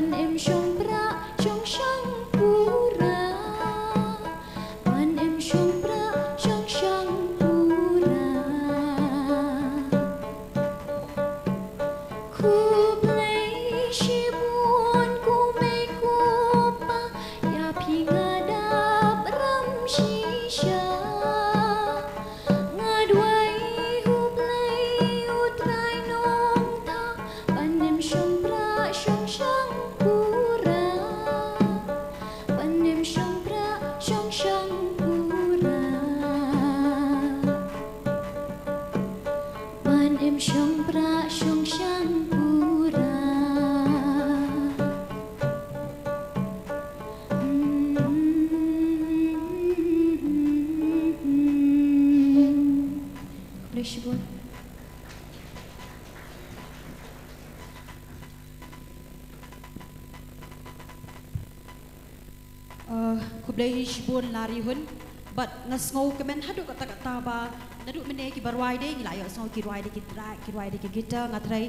ban em trong pra trong sang pura ban em trong pra trong sang pura ku play si buồn ku mê ku pa ya pi ngadap ram shisha ngadway ku play utray nong ta ban em trong pra trong sang pura ban em trong pra trong sang pura ban em trong pra trong sang pura Flashball. Kublai shibun lari hun, but ngasngau kemen hadu kata ba, nadu mene ki barwai de ngila yo sngau ki rwai de ki gita ngatrai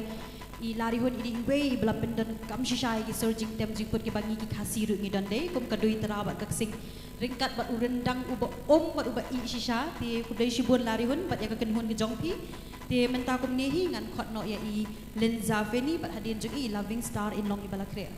I lari hun ini ingwe belam pendan kam shishai ki surging tem jingput ki bangi ki khasi ru ngidan de kum kadui tara bat kaksing ringkat bat urendang uba bat uba I shisha ti kublai shibun lari hun bat ya kaken hun ki jongpi ti menta kum nehi ngan khot no ya I lenza feni bat hadin jung I loving star in long I balakrea.